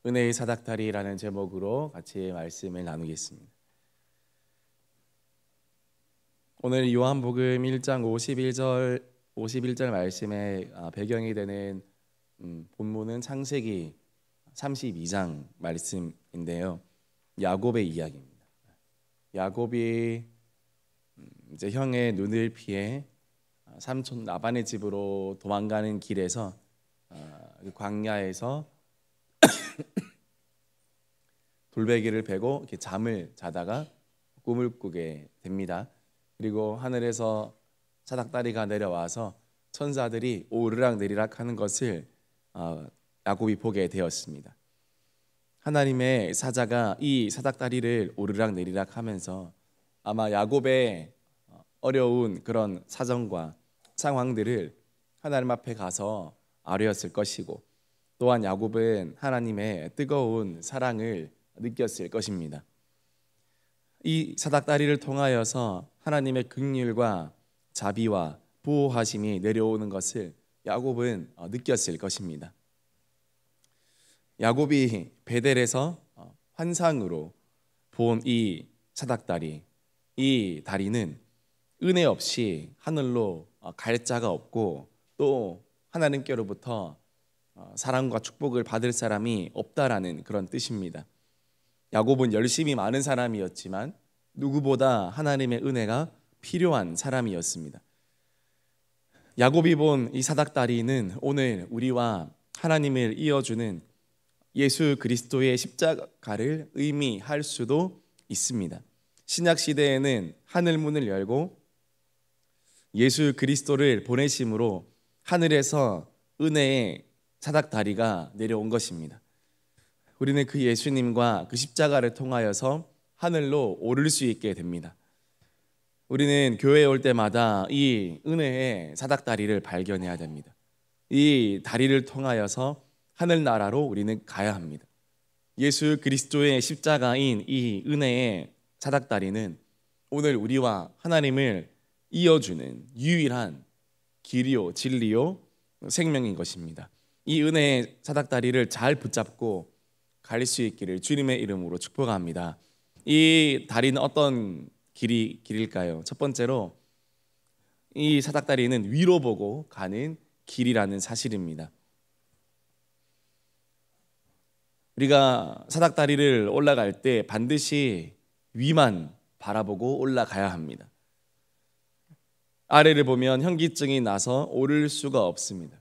은혜의 사닥다리라는 제목으로 같이 말씀을 나누겠습니다. 오늘 요한복음 1장 51절 말씀의 배경이 되는 본문은 창세기 32장 말씀인데요. 야곱의 이야기입니다. 야곱이 이제 형의 눈을 피해 삼촌 라반의 집으로 도망가는 길에서 광야에서 돌베개를 베고 이렇게 잠을 자다가 꿈을 꾸게 됩니다. 그리고 하늘에서 사닥다리가 내려와서 천사들이 오르락 내리락 하는 것을 야곱이 보게 되었습니다. 하나님의 사자가 이 사닥다리를 오르락 내리락 하면서 아마 야곱의 어려운 그런 사정과 상황들을 하나님 앞에 가서 아뢰었을 것이고, 또한 야곱은 하나님의 뜨거운 사랑을 느꼈을 것입니다. 이 사닥다리를 통하여서 하나님의 긍휼과 자비와 보호하심이 내려오는 것을 야곱은 느꼈을 것입니다. 야곱이 베델에서 환상으로 본 이 사닥다리, 이 다리는 은혜 없이 하늘로 갈 자가 없고, 또 하나님께로부터 사랑과 축복을 받을 사람이 없다라는 그런 뜻입니다. 야곱은 열심히 많은 사람이었지만 누구보다 하나님의 은혜가 필요한 사람이었습니다. 야곱이 본 이 사닥다리는 오늘 우리와 하나님을 이어주는 예수 그리스도의 십자가를 의미할 수도 있습니다. 신약 시대에는 하늘 문을 열고 예수 그리스도를 보내심으로 하늘에서 은혜의 사닥다리가 내려온 것입니다. 우리는 그 예수님과 그 십자가를 통하여서 하늘로 오를 수 있게 됩니다. 우리는 교회에 올 때마다 이 은혜의 사닥다리를 발견해야 됩니다. 이 다리를 통하여서 하늘나라로 우리는 가야 합니다. 예수 그리스도의 십자가인 이 은혜의 사닥다리는 오늘 우리와 하나님을 이어주는 유일한 길이요 진리요 생명인 것입니다. 이 은혜의 사닥다리를 잘 붙잡고 갈 수 있기를 주님의 이름으로 축복합니다. 이 다리는 어떤 길일까요? 첫 번째로 이 사닥다리는 위로 보고 가는 길이라는 사실입니다. 우리가 사닥다리를 올라갈 때 반드시 위만 바라보고 올라가야 합니다. 아래를 보면 현기증이 나서 오를 수가 없습니다.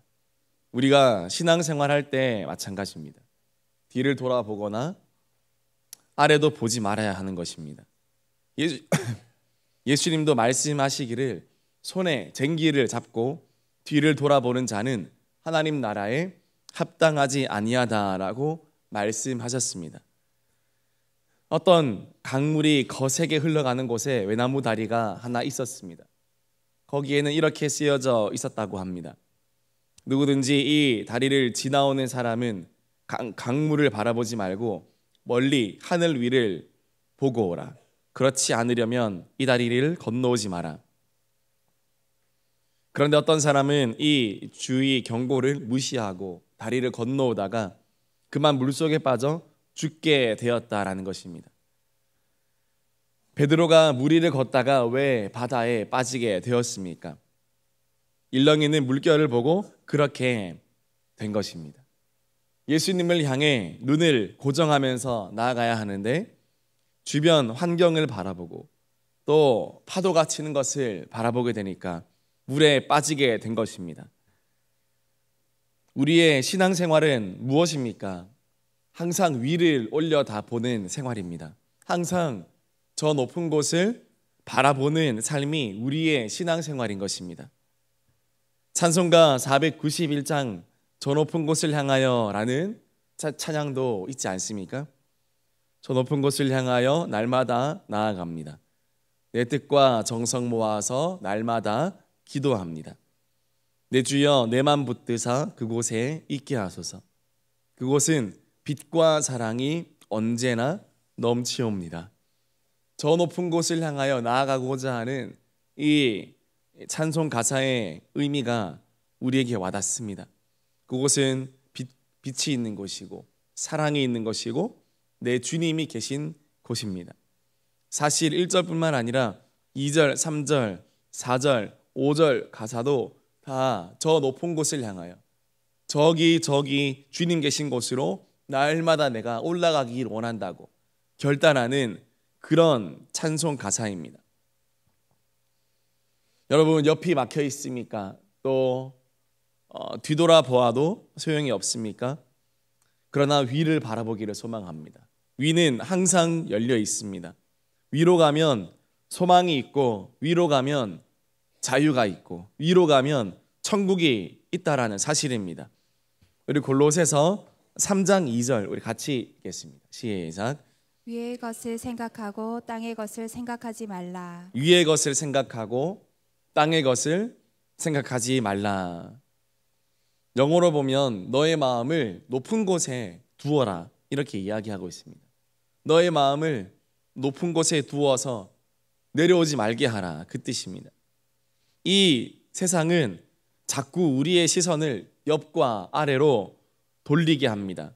우리가 신앙생활할 때 마찬가지입니다. 뒤를 돌아보거나 아래도 보지 말아야 하는 것입니다. 예수님도 말씀하시기를 손에 쟁기를 잡고 뒤를 돌아보는 자는 하나님 나라에 합당하지 아니하다라고 말씀하셨습니다. 어떤 강물이 거세게 흘러가는 곳에 외나무 다리가 하나 있었습니다. 거기에는 이렇게 쓰여져 있었다고 합니다. 누구든지 이 다리를 지나오는 사람은 강물을 바라보지 말고 멀리 하늘 위를 보고 오라. 그렇지 않으려면 이 다리를 건너오지 마라. 그런데 어떤 사람은 이 주의 경고를 무시하고 다리를 건너오다가 그만 물속에 빠져 죽게 되었다라는 것입니다. 베드로가 물 위를 걷다가 왜 바다에 빠지게 되었습니까? 일렁이는 물결을 보고 그렇게 된 것입니다. 예수님을 향해 눈을 고정하면서 나아가야 하는데 주변 환경을 바라보고 또 파도가 치는 것을 바라보게 되니까 물에 빠지게 된 것입니다. 우리의 신앙생활은 무엇입니까? 항상 위를 올려다 보는 생활입니다. 항상 저 높은 곳을 바라보는 삶이 우리의 신앙생활인 것입니다. 찬송가 491장 저 높은 곳을 향하여 라는 찬양도 있지 않습니까? 저 높은 곳을 향하여 날마다 나아갑니다. 내 뜻과 정성 모아서 날마다 기도합니다. 내 주여 내 맘 붙드사 그곳에 있게 하소서. 그곳은 빛과 사랑이 언제나 넘치옵니다. 저 높은 곳을 향하여 나아가고자 하는 이 찬송 가사의 의미가 우리에게 와닿습니다. 그곳은 빛이 있는 곳이고 사랑이 있는 것이고 내 주님이 계신 곳입니다. 사실 1절뿐만 아니라 2절, 3절, 4절, 5절 가사도 다 저 높은 곳을 향하여 저기 주님 계신 곳으로 날마다 내가 올라가길 원한다고 결단하는 그런 찬송 가사입니다. 여러분, 옆이 막혀 있습니까? 또 뒤돌아보아도 소용이 없습니까? 그러나 위를 바라보기를 소망합니다. 위는 항상 열려 있습니다. 위로 가면 소망이 있고, 위로 가면 자유가 있고, 위로 가면 천국이 있다라는 사실입니다. 우리 골로새서 3장 2절 우리 같이 읽겠습니다. 시작. 위의 것을 생각하고 땅의 것을 생각하지 말라. 위의 것을 생각하고 땅의 것을 생각하지 말라. 영어로 보면 너의 마음을 높은 곳에 두어라 이렇게 이야기하고 있습니다. 너의 마음을 높은 곳에 두어서 내려오지 말게 하라, 그 뜻입니다. 이 세상은 자꾸 우리의 시선을 옆과 아래로 돌리게 합니다.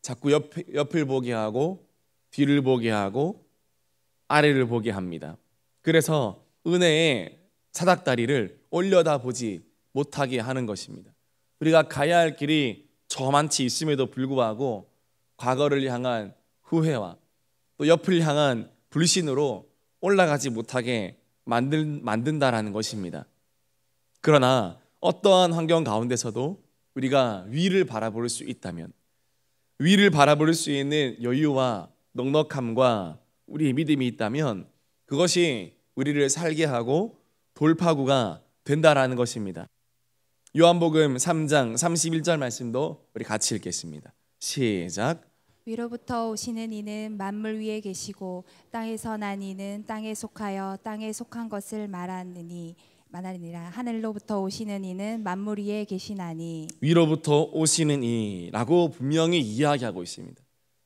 자꾸 옆을 보게 하고 뒤를 보게 하고 아래를 보게 합니다. 그래서 은혜의 사닥다리를 올려다보지 못하게 하는 것입니다. 우리가 가야 할 길이 저만치 있음에도 불구하고 과거를 향한 후회와 또 옆을 향한 불신으로 올라가지 못하게 만든다라는 것입니다. 그러나 어떠한 환경 가운데서도 우리가 위를 바라볼 수 있다면, 위를 바라볼 수 있는 여유와 넉넉함과 우리의 믿음이 있다면 그것이 우리를 살게 하고 돌파구가 된다라는 것입니다. 요한복음 3장 31절 말씀도 우리 같이 읽겠습니다. 시작. 위로부터 오시는 이는 만물 위에 계시고 땅에서 난 이는 땅에 속하여 땅에 속한 것을 말하느니라. 하늘로부터 오시는 이는 만물 위에 계시나니. 위로부터 오시는 이라고 분명히 이야기하고 있습니다.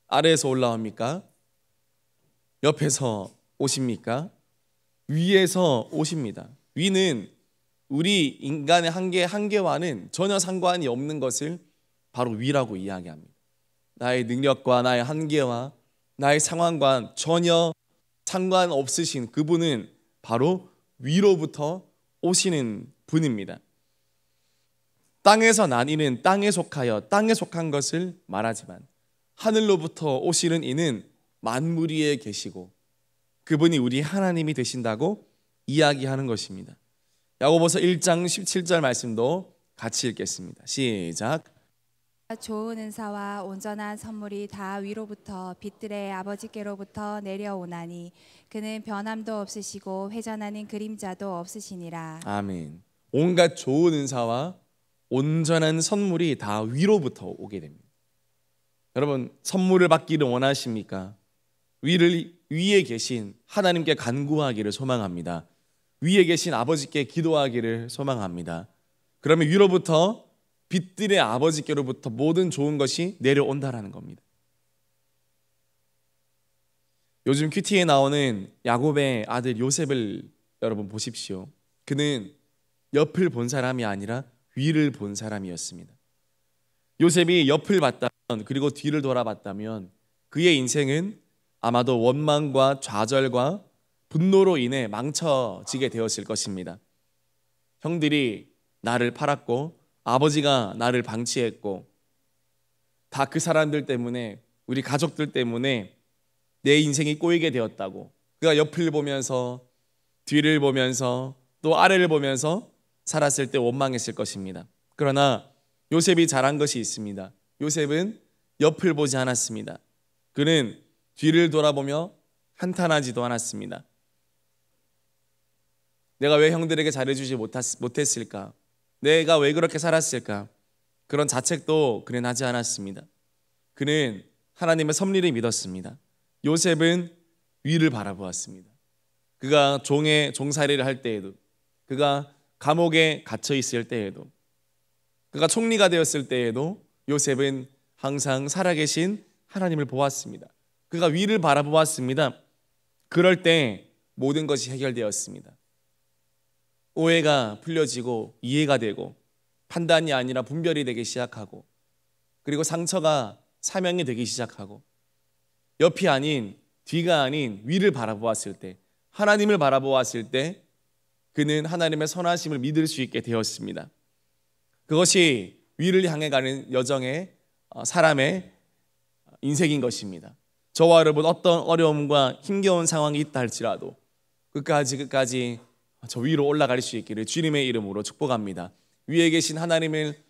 아래에서 올라옵니까? 옆에서 오십니까? 위에서 오십니다. 위는 우리 인간의 한계와는 전혀 상관이 없는 것을 바로 위라고 이야기합니다. 나의 능력과 나의 한계와 나의 상황과 전혀 상관없으신 그분은 바로 위로부터 오시는 분입니다. 땅에서 난 이는 땅에 속하여 땅에 속한 것을 말하지만 하늘로부터 오시는 이는 만물 위에 계시고 그분이 우리 하나님이 되신다고 이야기하는 것입니다. 야고보서 1장 17절 말씀도 같이 읽겠습니다. 시작. 좋은 은사와 온전한 선물이 다 위로부터 빛들의 아버지께로부터 내려오나니 그는 변함도 없으시고 회전하는 그림자도 없으시니라. 아멘. 온갖 좋은 은사와 온전한 선물이 다 위로부터 오게 됩니다. 여러분, 선물을 받기를 원하십니까? 위에 계신 하나님께 간구하기를 소망합니다. 위에 계신 아버지께 기도하기를 소망합니다. 그러면 위로부터 빛들의 아버지께로부터 모든 좋은 것이 내려온다라는 겁니다. 요즘 큐티에 나오는 야곱의 아들 요셉을 여러분 보십시오. 그는 옆을 본 사람이 아니라 위를 본 사람이었습니다. 요셉이 옆을 봤다면, 그리고 뒤를 돌아봤다면 그의 인생은 아마도 원망과 좌절과 분노로 인해 망쳐지게 되었을 것입니다. 형들이 나를 팔았고 아버지가 나를 방치했고 다 그 사람들 때문에, 우리 가족들 때문에 내 인생이 꼬이게 되었다고 그가 옆을 보면서 뒤를 보면서 또 아래를 보면서 살았을 때 원망했을 것입니다. 그러나 요셉이 잘한 것이 있습니다. 요셉은 옆을 보지 않았습니다. 그는 뒤를 돌아보며 한탄하지도 않았습니다. 내가 왜 형들에게 잘해주지 못했을까? 내가 왜 그렇게 살았을까? 그런 자책도 그는 하지 않았습니다. 그는 하나님의 섭리를 믿었습니다. 요셉은 위를 바라보았습니다. 그가 종살이를 할 때에도, 그가 감옥에 갇혀 있을 때에도, 그가 총리가 되었을 때에도 요셉은 항상 살아계신 하나님을 보았습니다. 그가 위를 바라보았습니다. 그럴 때 모든 것이 해결되었습니다. 오해가 풀려지고 이해가 되고 판단이 아니라 분별이 되기 시작하고, 그리고 상처가 사명이 되기 시작하고 옆이 아닌 뒤가 아닌 위를 바라보았을 때, 하나님을 바라보았을 때 그는 하나님의 선하심을 믿을 수 있게 되었습니다. 그것이 위를 향해 가는 여정의 사람의 인생인 것입니다. 저와 여러분 어떤 어려움과 힘겨운 상황이 있다 할지라도 끝까지 저 위로 올라갈 수 있기를 주님의 이름으로 축복합니다. 위에 계신 하나님을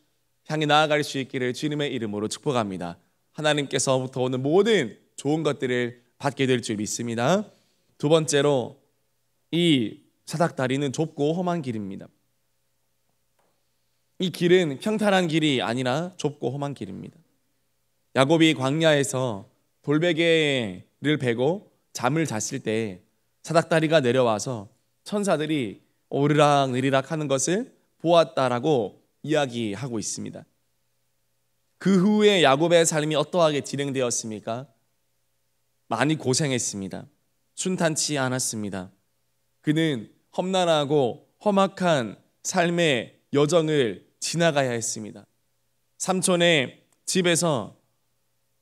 향해 나아갈 수 있기를 주님의 이름으로 축복합니다. 하나님께서부터 오는 모든 좋은 것들을 받게 될 줄 믿습니다. 두 번째로 이 사닥다리는 좁고 험한 길입니다. 이 길은 평탄한 길이 아니라 좁고 험한 길입니다. 야곱이 광야에서 돌베개를 베고 잠을 잤을 때 사닥다리가 내려와서 천사들이 오르락 내리락 하는 것을 보았다라고 이야기하고 있습니다. 그 후에 야곱의 삶이 어떠하게 진행되었습니까? 많이 고생했습니다. 순탄치 않았습니다. 그는 험난하고 험악한 삶의 여정을 지나가야 했습니다. 삼촌의 집에서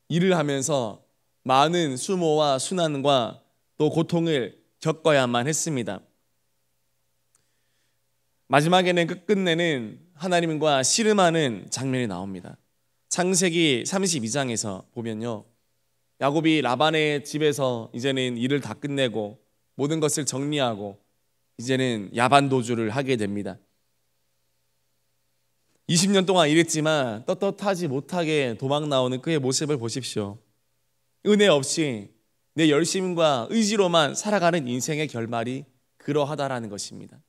일을 하면서 많은 수모와 순환과 또 고통을 겪어야만 했습니다. 마지막에는 끝내는 하나님과 씨름하는 장면이 나옵니다. 창세기 32장에서 보면요, 야곱이 라반의 집에서 이제는 일을 다 끝내고 모든 것을 정리하고 이제는 야반도주를 하게 됩니다. 20년 동안 일했지만 떳떳하지 못하게 도망 나오는 그의 모습을 보십시오. 은혜 없이 내 열심과 의지로만 살아가는 인생의 결말이 그러하다라는 것입니다.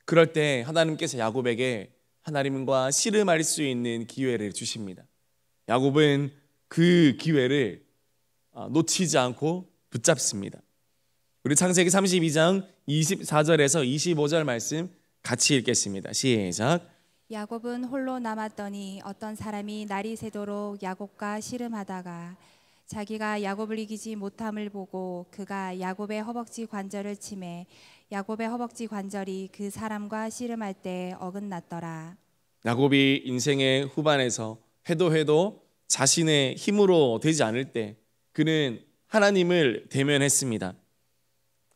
그럴 때 하나님께서 야곱에게 하나님과 씨름할 수 있는 기회를 주십니다. 야곱은 그 기회를 놓치지 않고 붙잡습니다. 우리 창세기 32장 24절에서 25절 말씀 같이 읽겠습니다. 시작. 야곱은 홀로 남았더니 어떤 사람이 날이 새도록 야곱과 씨름하다가 자기가 야곱을 이기지 못함을 보고 그가 야곱의 허벅지 관절을 치매 야곱의 허벅지 관절이 그 사람과 씨름할 때 어긋났더라. 야곱이 인생의 후반에서 해도 자신의 힘으로 되지 않을 때 그는 하나님을 대면했습니다.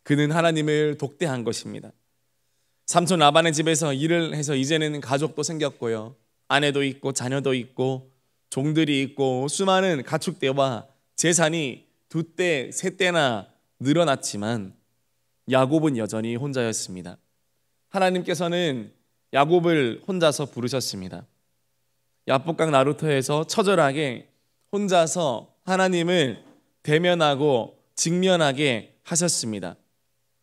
그는 하나님을 독대한 것입니다. 삼촌 라반의 집에서 일을 해서 이제는 가족도 생겼고요, 아내도 있고 자녀도 있고 종들이 있고 수많은 가축대와 재산이 2대, 3대나 늘어났지만 야곱은 여전히 혼자였습니다. 하나님께서는 야곱을 혼자서 부르셨습니다. 야복강 나루터에서 처절하게 혼자서 하나님을 대면하고 직면하게 하셨습니다.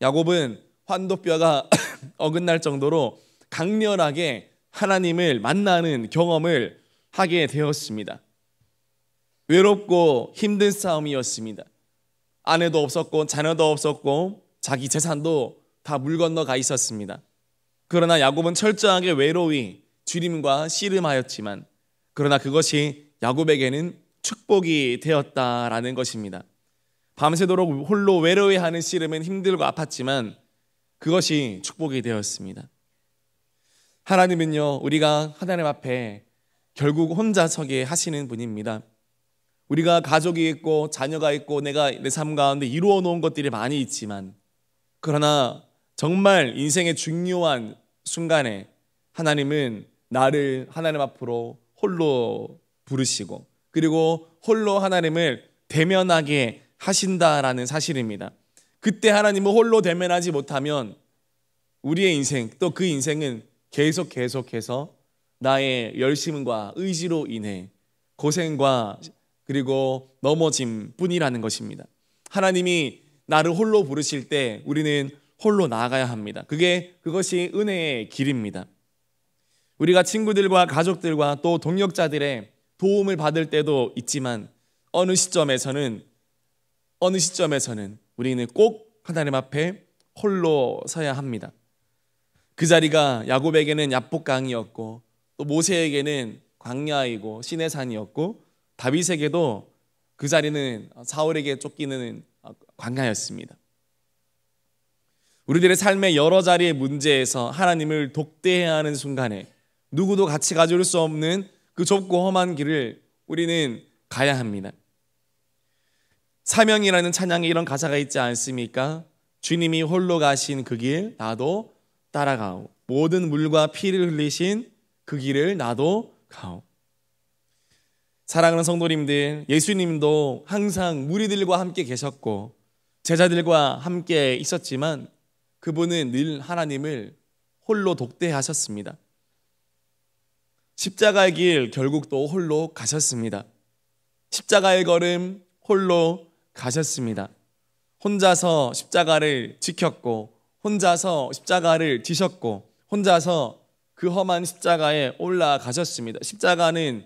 야곱은 환도뼈가 어긋날 정도로 강렬하게 하나님을 만나는 경험을 하게 되었습니다. 외롭고 힘든 싸움이었습니다. 아내도 없었고 자녀도 없었고 자기 재산도 다 물 건너가 있었습니다. 그러나 야곱은 철저하게 외로이 주님과 씨름하였지만 그러나 그것이 야곱에게는 축복이 되었다라는 것입니다. 밤새도록 홀로 외로워하는 씨름은 힘들고 아팠지만 그것이 축복이 되었습니다. 하나님은요, 우리가 하나님 앞에 결국 혼자 서게 하시는 분입니다. 우리가 가족이 있고 자녀가 있고 내가 내 삶 가운데 이루어 놓은 것들이 많이 있지만 그러나 정말 인생의 중요한 순간에 하나님은 나를 하나님 앞으로 홀로 부르시고 그리고 홀로 하나님을 대면하게 하신다라는 사실입니다. 그때 하나님을 홀로 대면하지 못하면 우리의 인생 또 그 인생은 계속해서 나의 열심과 의지로 인해 고생과 그리고 넘어짐 뿐이라는 것입니다. 하나님이 나를 홀로 부르실 때 우리는 홀로 나아가야 합니다. 그것이 은혜의 길입니다. 우리가 친구들과 가족들과 또 동역자들의 도움을 받을 때도 있지만 어느 시점에서는 우리는 꼭 하나님 앞에 홀로 서야 합니다. 그 자리가 야곱에게는 야복강이었고 또 모세에게는 광야이고 시내산이었고 다윗에게도 그 자리는 사울에게 쫓기는 광야였습니다. 우리들의 삶의 여러 자리의 문제에서 하나님을 독대해야 하는 순간에 누구도 같이 가줄 수 없는 그 좁고 험한 길을 우리는 가야 합니다. 사명이라는 찬양에 이런 가사가 있지 않습니까? 주님이 홀로 가신 그 길 나도 따라가오. 모든 물과 피를 흘리신 그 길을 나도 가오. 사랑하는 성도님들, 예수님도 항상 무리들과 함께 계셨고 제자들과 함께 있었지만 그분은 늘 하나님을 홀로 독대하셨습니다. 십자가의 길 결국 또 홀로 가셨습니다. 십자가의 걸음 홀로 가셨습니다. 혼자서 십자가를 지켰고 혼자서 십자가를 지셨고 혼자서 그 험한 십자가에 올라가셨습니다. 십자가는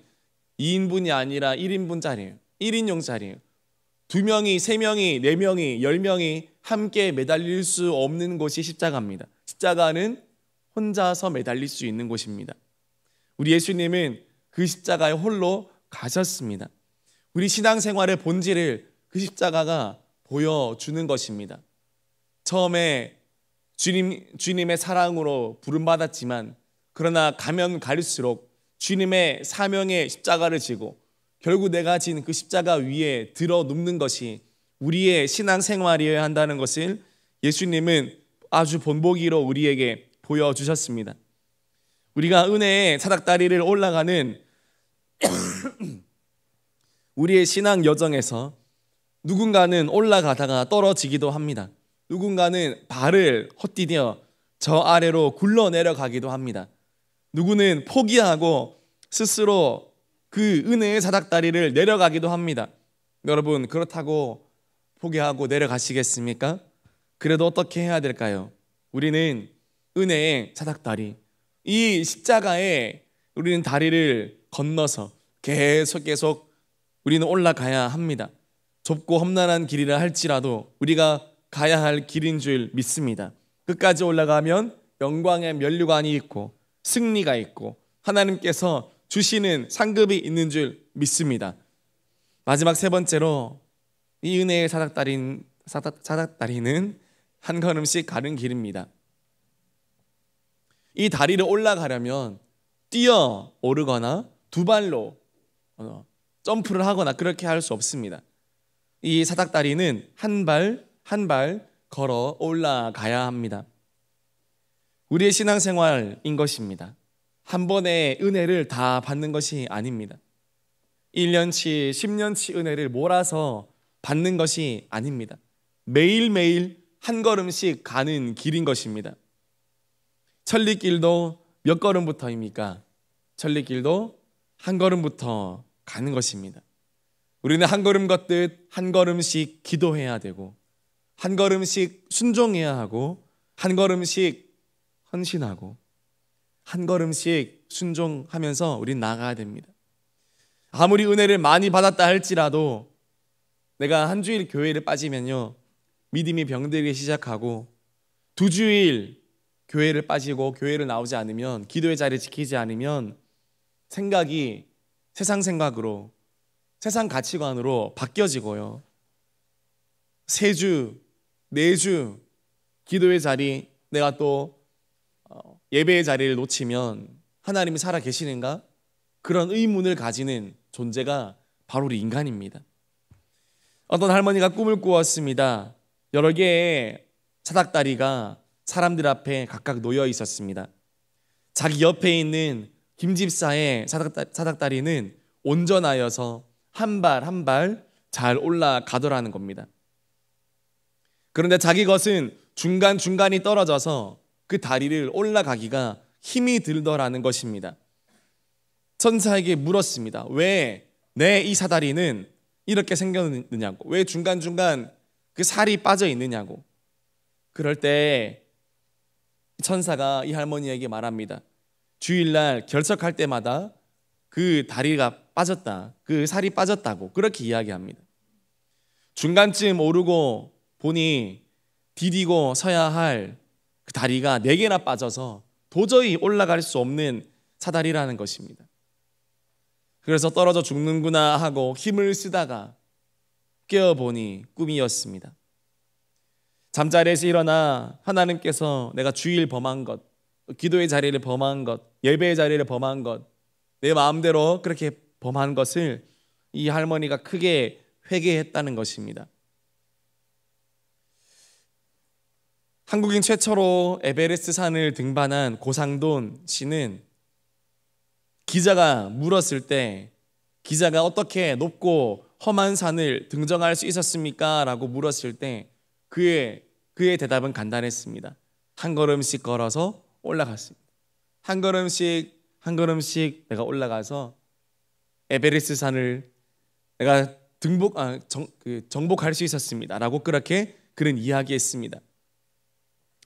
2인분이 아니라 1인분짜리예요. 1인용짜리예요. 2명이, 3명이, 4명이, 10명이 함께 매달릴 수 없는 곳이 십자가입니다. 십자가는 혼자서 매달릴 수 있는 곳입니다. 우리 예수님은 그 십자가에 홀로 가셨습니다. 우리 신앙생활의 본질을 그 십자가가 보여주는 것입니다. 처음에 주님의 사랑으로 부름받았지만 그러나 가면 갈수록 주님의 사명의 십자가를 지고 결국 내가 진 그 십자가 위에 들어 눕는 것이 우리의 신앙생활이어야 한다는 것을 예수님은 아주 본보기로 우리에게 보여주셨습니다. 우리가 은혜의 사닥다리를 올라가는 우리의 신앙 여정에서 누군가는 올라가다가 떨어지기도 합니다. 누군가는 발을 헛디뎌 저 아래로 굴러 내려가기도 합니다. 누구는 포기하고 스스로 그 은혜의 사닥다리를 내려가기도 합니다. 여러분, 그렇다고 포기하고 내려가시겠습니까? 그래도 어떻게 해야 될까요? 우리는 은혜의 사닥다리, 이 십자가에 우리는 다리를 건너서 계속 우리는 올라가야 합니다. 좁고 험난한 길이라 할지라도 우리가 가야 할 길인 줄 믿습니다. 끝까지 올라가면 영광의 면류관이 있고 승리가 있고 하나님께서 주시는 상급이 있는 줄 믿습니다. 마지막 세 번째로 이 은혜의 사닥다리는 한 걸음씩 가는 길입니다. 이 다리를 올라가려면 뛰어 오르거나 두 발로 점프를 하거나 그렇게 할 수 없습니다. 이 사닥다리는 한 발 한 발 걸어 올라가야 합니다. 우리의 신앙생활인 것입니다. 한 번의 은혜를 다 받는 것이 아닙니다. 1년치, 10년치 은혜를 몰아서 받는 것이 아닙니다. 매일매일 한 걸음씩 가는 길인 것입니다. 천리길도 몇 걸음부터입니까? 천리길도 한 걸음부터 가는 것입니다. 우리는 한 걸음 걷듯 한 걸음씩 기도해야 되고 한 걸음씩 순종해야 하고 한 걸음씩 헌신하고 한 걸음씩 순종하면서 우린 나아가야 됩니다. 아무리 은혜를 많이 받았다 할지라도 내가 한 주일 교회를 빠지면요 믿음이 병들기 시작하고 2주일 교회를 빠지고 교회를 나오지 않으면 기도의 자리를 지키지 않으면 생각이 세상 생각으로 세상 가치관으로 바뀌어지고요 3주, 4주 기도의 자리 내가 또 예배의 자리를 놓치면 하나님이 살아 계시는가? 그런 의문을 가지는 존재가 바로 우리 인간입니다. 어떤 할머니가 꿈을 꾸었습니다. 여러 개의 사닥다리가 사람들 앞에 각각 놓여 있었습니다. 자기 옆에 있는 김 집사의 사닥다리는 온전하여서 한 발 한 발 잘 올라가더라는 겁니다. 그런데 자기 것은 중간중간이 떨어져서 그 다리를 올라가기가 힘이 들더라는 것입니다. 천사에게 물었습니다. 왜 내 이 사다리는 이렇게 생겼느냐고, 왜 중간중간 그 살이 빠져 있느냐고. 그럴 때 천사가 이 할머니에게 말합니다. 주일날 결석할 때마다 그 다리가 빠졌다, 그 살이 빠졌다고 그렇게 이야기합니다. 중간쯤 오르고 보니 디디고 서야 할 그 다리가 4개나 빠져서 도저히 올라갈 수 없는 사다리라는 것입니다. 그래서 떨어져 죽는구나 하고 힘을 쓰다가 깨어보니 꿈이었습니다. 잠자리에서 일어나 하나님께서 내가 주일 범한 것, 기도의 자리를 범한 것, 예배의 자리를 범한 것, 내 마음대로 그렇게 범한 것을 이 할머니가 크게 회개했다는 것입니다. 한국인 최초로 에베레스트 산을 등반한 고상돈 씨는 기자가 물었을 때, 기자가 어떻게 높고 험한 산을 등정할 수 있었습니까? 라고 물었을 때 그의 대답은 간단했습니다. 한 걸음씩 걸어서 올라갔습니다. 한 걸음씩 내가 올라가서 에베레스트 산을 내가 정복할 수 있었습니다. 라고 그렇게 그는 이야기했습니다.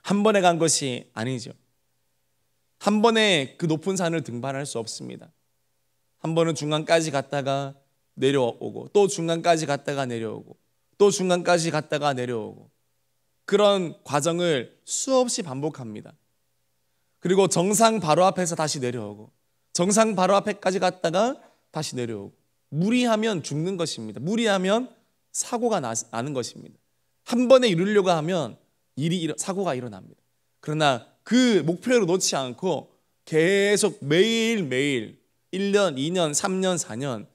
한 번에 간 것이 아니죠. 한 번에 그 높은 산을 등반할 수 없습니다. 한 번은 중간까지 갔다가 내려오고, 또 중간까지 갔다가 내려오고, 또 중간까지 갔다가 내려오고, 그런 과정을 수없이 반복합니다. 그리고 정상 바로 앞에서 다시 내려오고, 정상 바로 앞에까지 갔다가 다시 내려오고. 무리하면 죽는 것입니다. 무리하면 사고가 나는 것입니다. 한 번에 이루려고 하면 사고가 일어납니다. 그러나 그 목표를 놓지 않고 계속 매일매일 1년, 2년, 3년, 4년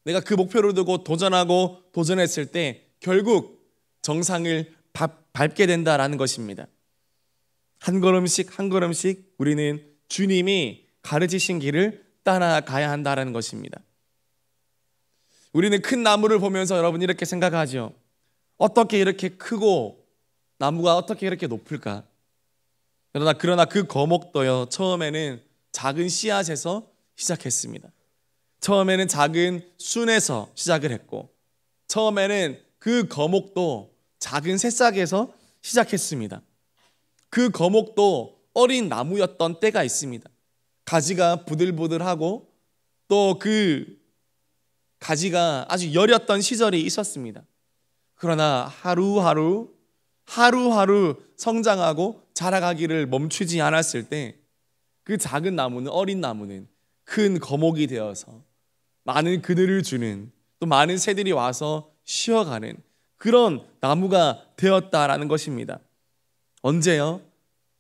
내가 그 목표를 두고 도전했을 때 결국 정상을 밟게 된다라는 것입니다. 한 걸음씩 한 걸음씩 우리는 주님이 가르치신 길을 따라가야 한다는 것입니다. 우리는 큰 나무를 보면서 여러분 이렇게 생각하죠. 어떻게 이렇게 크고 나무가 어떻게 이렇게 높을까? 그러나 그 거목도요, 처음에는 작은 씨앗에서 시작했습니다. 처음에는 작은 순에서 시작을 했고, 처음에는 그 거목도 작은 새싹에서 시작했습니다. 그 거목도 어린 나무였던 때가 있습니다. 가지가 부들부들하고 또 그 가지가 아주 여렸던 시절이 있었습니다. 그러나 하루하루 성장하고 자라가기를 멈추지 않았을 때 그 작은 나무는, 어린 나무는 큰 거목이 되어서 많은 그늘을 주는, 또 많은 새들이 와서 쉬어가는 그런 나무가 되었다라는 것입니다. 언제요?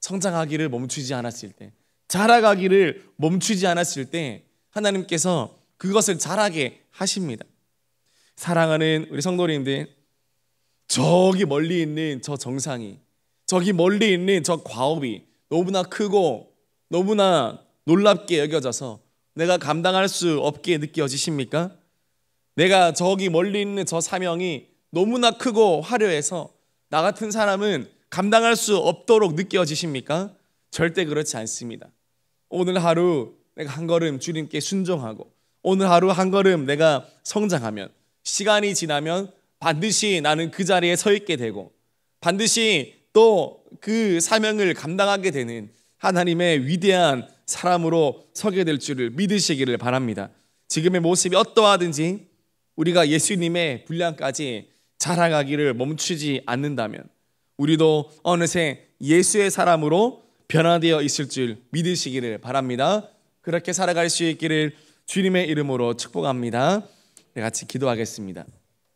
성장하기를 멈추지 않았을 때, 자라가기를 멈추지 않았을 때 하나님께서 그것을 자라게 하십니다. 사랑하는 우리 성도님들, 저기 멀리 있는 저 정상이, 저기 멀리 있는 저 과업이 너무나 크고 너무나 놀랍게 여겨져서 내가 감당할 수 없게 느껴지십니까? 내가 저기 멀리 있는 저 사명이 너무나 크고 화려해서 나 같은 사람은 감당할 수 없도록 느껴지십니까? 절대 그렇지 않습니다. 오늘 하루 내가 한 걸음 주님께 순종하고, 오늘 하루 한 걸음 내가 성장하면, 시간이 지나면 반드시 나는 그 자리에 서 있게 되고, 반드시 또 그 사명을 감당하게 되는 하나님의 위대한 사람으로 서게 될 줄을 믿으시기를 바랍니다. 지금의 모습이 어떠하든지 우리가 예수님의 분량까지 자라가기를 멈추지 않는다면 우리도 어느새 예수의 사람으로 변화되어 있을 줄 믿으시기를 바랍니다. 그렇게 살아갈 수 있기를 주님의 이름으로 축복합니다. 같이 기도하겠습니다.